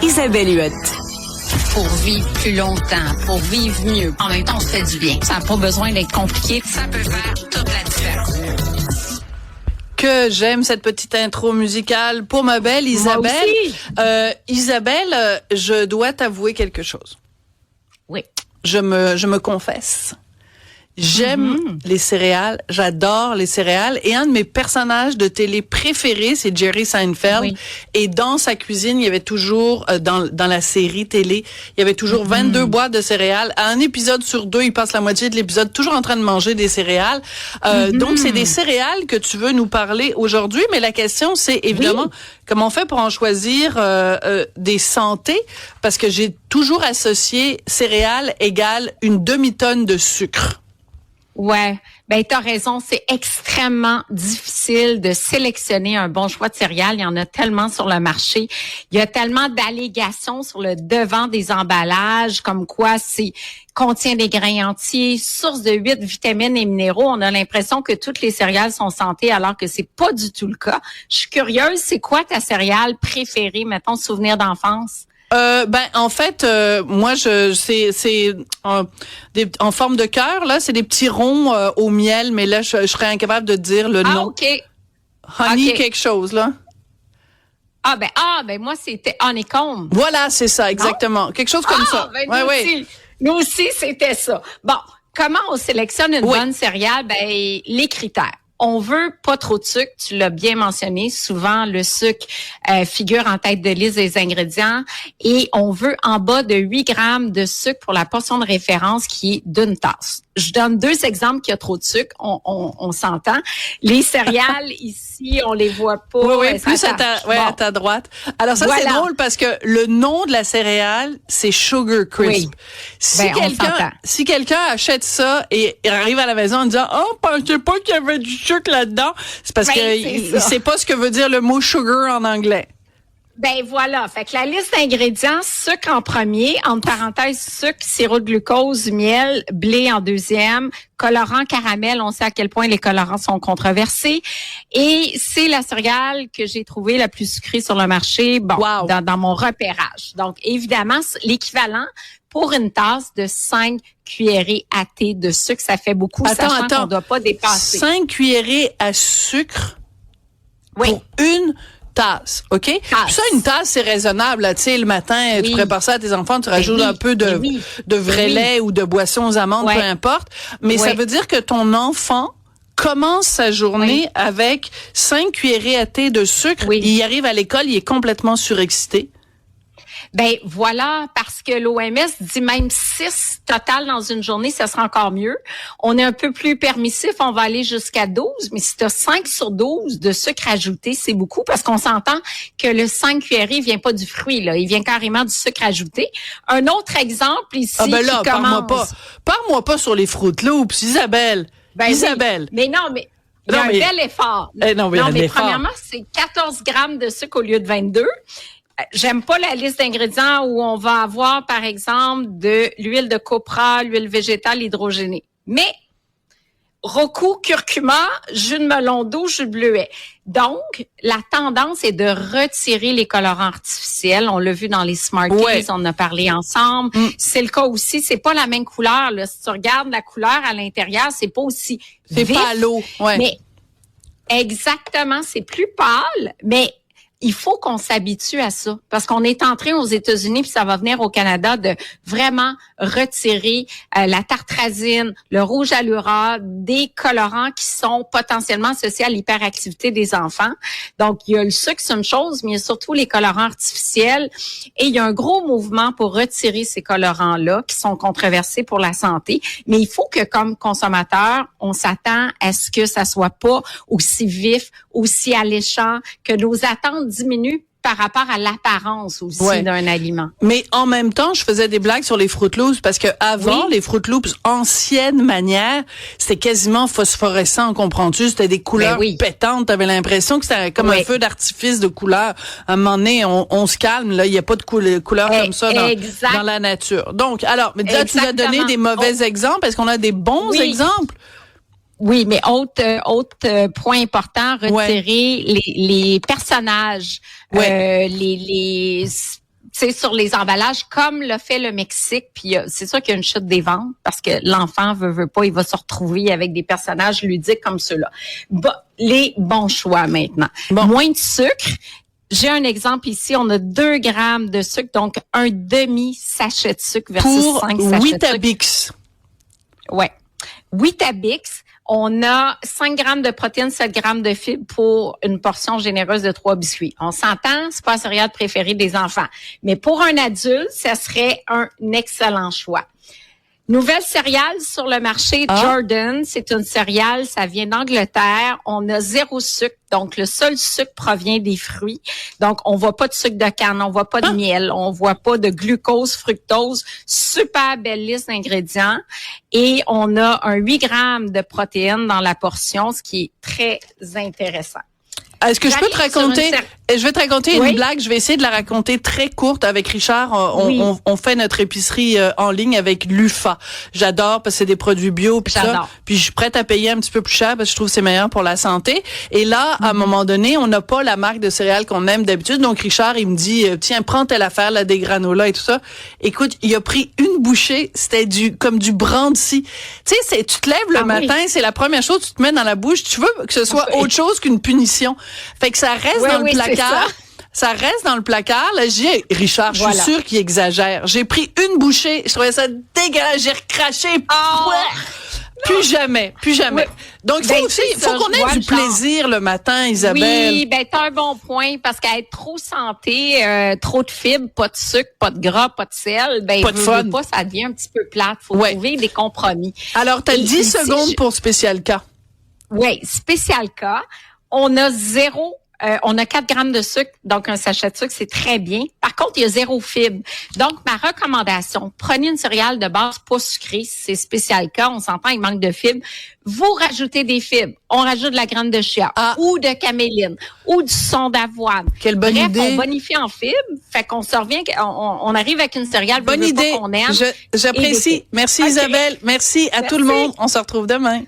Isabelle Huot. Pour vivre plus longtemps, pour vivre mieux. En même temps, on se fait du bien. Ça n'a pas besoin d'être compliqué. Ça peut faire toute la différence. Que j'aime cette petite intro musicale pour ma belle Isabelle. Moi aussi. Isabelle, je dois t'avouer quelque chose. Oui. Je me confesse. J'aime les céréales, j'adore les céréales et un de mes personnages de télé préférés, c'est Jerry Seinfeld. Oui. Et dans sa cuisine, il y avait toujours, dans la série télé, il y avait toujours 22 boîtes de céréales. À un épisode sur 2, il passe la moitié de l'épisode toujours en train de manger des céréales. Donc, c'est des céréales que tu veux nous parler aujourd'hui, mais la question, c'est évidemment comment on fait pour en choisir des santé, parce que j'ai toujours associé céréales égale une demi-tonne de sucre. Ouais, ben t'as raison, c'est extrêmement difficile de sélectionner un bon choix de céréales. Il y en a tellement sur le marché. Il y a tellement d'allégations sur le devant des emballages, comme quoi c'est contient des grains entiers, source de 8 vitamines et minéraux. On a l'impression que toutes les céréales sont santé, alors que c'est pas du tout le cas. Je suis curieuse, c'est quoi ta céréale préférée, mettons, souvenir d'enfance? En fait, moi, c'est en forme de cœur, là, c'est des petits ronds au miel, mais là, je serais incapable de dire le nom. OK. Honey quelque chose, là. Ben moi, c'était honeycomb. Voilà, c'est ça, exactement. Quelque chose comme ça. Ben, nous aussi, c'était ça. Bon, comment on sélectionne une bonne céréale? Ben, les critères. On veut pas trop de sucre, tu l'as bien mentionné. Souvent, le sucre figure en tête de liste des ingrédients. Et on veut en bas de 8 grammes de sucre pour la portion de référence qui est d'une tasse. Je donne 2 exemples qu'il y a trop de sucre. On s'entend. Les céréales, ici, on les voit pas. Oui, plus à ta droite. Alors ça, c'est drôle parce que le nom de la céréale, c'est Sugar Crisp. Oui. Si quelqu'un achète ça et arrive à la maison en disant « Oh, pensez pas qu'il y avait du sucre là-dedans », c'est parce que sait pas ce que veut dire le mot « sugar » en anglais. Ben voilà, fait que la liste d'ingrédients, sucre en premier, entre parenthèses, sucre, sirop de glucose, miel, blé en deuxième, colorant caramel, on sait à quel point les colorants sont controversés, et c'est la céréale que j'ai trouvée la plus sucrée sur le marché, dans mon repérage. Donc évidemment, l'équivalent pour une tasse de 5 cuillerées à thé de sucre, ça fait beaucoup, sachant qu'on ne doit pas dépasser. 5 cuillerées à sucre pour une tasse, OK? Ça, une tasse, c'est raisonnable. Là, tu sais, le matin, tu prépares ça à tes enfants, tu rajoutes un peu de vrai lait ou de boisson aux amandes, peu importe. Mais ça veut dire que ton enfant commence sa journée avec 5 cuillerées à thé de sucre. Il arrive à l'école, il est complètement surexcité. Ben voilà, parce que l'OMS dit même 6 total dans une journée, ça sera encore mieux. On est un peu plus permissif, on va aller jusqu'à 12, mais si tu as 5 sur 12 de sucre ajouté, c'est beaucoup parce qu'on s'entend que le 5 cuillerées vient pas du fruit, là, il vient carrément du sucre ajouté. Un autre exemple ici Parle-moi pas sur les Fruit Loops, Isabelle. Isabelle. Mais non, mais il y a un bel effort. Mais premièrement, c'est 14 grammes de sucre au lieu de 22. J'aime pas la liste d'ingrédients où on va avoir, par exemple, de l'huile de copra, l'huile végétale hydrogénée. Mais roku, curcuma, jus de melon d'eau, jus de bleuet. Donc, la tendance est de retirer les colorants artificiels. On l'a vu dans les Smarties, on en a parlé ensemble. C'est le cas aussi, c'est pas la même couleur, là. Si tu regardes la couleur à l'intérieur, c'est pas aussi vif. C'est pas à l'eau, Mais exactement, c'est plus pâle, mais il faut qu'on s'habitue à ça parce qu'on est en train aux États-Unis puis ça va venir au Canada de vraiment retirer la tartrazine, le rouge allura, des colorants qui sont potentiellement associés à l'hyperactivité des enfants. Donc, il y a le sucre, c'est une chose, mais il y a surtout les colorants artificiels et il y a un gros mouvement pour retirer ces colorants-là qui sont controversés pour la santé. Mais il faut que, comme consommateur, on s'attend à ce que ça soit pas aussi vif, aussi alléchant, que nos attentes diminuent par rapport à l'apparence aussi d'un aliment. Mais en même temps, je faisais des blagues sur les Fruit Loops parce que avant les Fruit Loops ancienne manière, c'était quasiment phosphorescent, comprends-tu? C'était des couleurs pétantes, t'avais l'impression que c'était comme un feu d'artifice de couleurs. À un moment donné, on se calme, là, il y a pas de couleurs comme ça dans la nature. Donc, alors, mais déjà, tu as donné des mauvais exemples, est-ce qu'on a des bons exemples? Oui, mais autre point important, retirer les personnages, les tu sais, sur les emballages, comme l'a fait le Mexique. Puis c'est sûr qu'il y a une chute des ventes parce que l'enfant veut pas, il va se retrouver avec des personnages ludiques comme ceux-là. Les bons choix maintenant. Moins de sucre. J'ai un exemple ici. On a 2 grammes de sucre, donc un demi-sachet de sucre versus pour 5 sachets de sucre. Weetabix. Ouais. Weetabix. On a 5 grammes de protéines, 7 grammes de fibres pour une portion généreuse de 3 biscuits. On s'entend, c'est pas la céréale préférée des enfants. Mais pour un adulte, ça serait un excellent choix. Nouvelle céréale sur le marché, Jordan. C'est une céréale, ça vient d'Angleterre. On a 0 sucre. Donc, le seul sucre provient des fruits. Donc, on voit pas de sucre de canne, on voit pas de miel, on voit pas de glucose, fructose. Super belle liste d'ingrédients. Et on a un 8 grammes de protéines dans la portion, ce qui est très intéressant. Est-ce que je peux te raconter, je vais te raconter une blague, je vais essayer de la raconter très courte avec Richard. On fait notre épicerie en ligne avec Lufa. J'adore parce que c'est des produits bio puis ça. Puis je suis prête à payer un petit peu plus cher parce que je trouve que c'est meilleur pour la santé. Et là, à un moment donné, on n'a pas la marque de céréales qu'on aime d'habitude. Donc Richard, il me dit tiens, prends telle affaire là, des granolas et tout ça. Écoute, il a pris une bouchée, c'était comme du brandy. Tu sais, tu te lèves le matin, c'est la première chose que tu te mets dans la bouche, tu veux que ce soit autre chose qu'une punition. Fait que ça reste dans le placard. Ça reste dans le placard. Là, j'ai Richard, je suis sûre qu'il exagère. J'ai pris une bouchée, je trouvais ça dégueulasse, j'ai recraché. Plus jamais. Ouais. Donc il faut qu'on ait du plaisir le matin, Isabelle. Oui, t'as un bon point parce qu'à être trop santé, trop de fibres, pas de sucre, pas de gras, pas de sel, pas de fun. Pas, ça devient un petit peu plate. Faut trouver des compromis. Alors t'as 10 secondes pour Spécial K. Oui, Spécial K. On a on a 4 grammes de sucre, donc un sachet de sucre, c'est très bien. Par contre, il y a 0 fibre. Donc, ma recommandation, prenez une céréale de base pas sucrée, c'est Spécial K, on s'entend, il manque de fibres. Vous rajoutez des fibres. On rajoute de la graine de chia ou de caméline ou du son d'avoine. Quelle bonne idée. On bonifie en fibres, fait qu'on se revient, on arrive avec une céréale bonne idée qu'on aime. J'apprécie. Merci Isabelle. Merci à tout le monde. On se retrouve demain.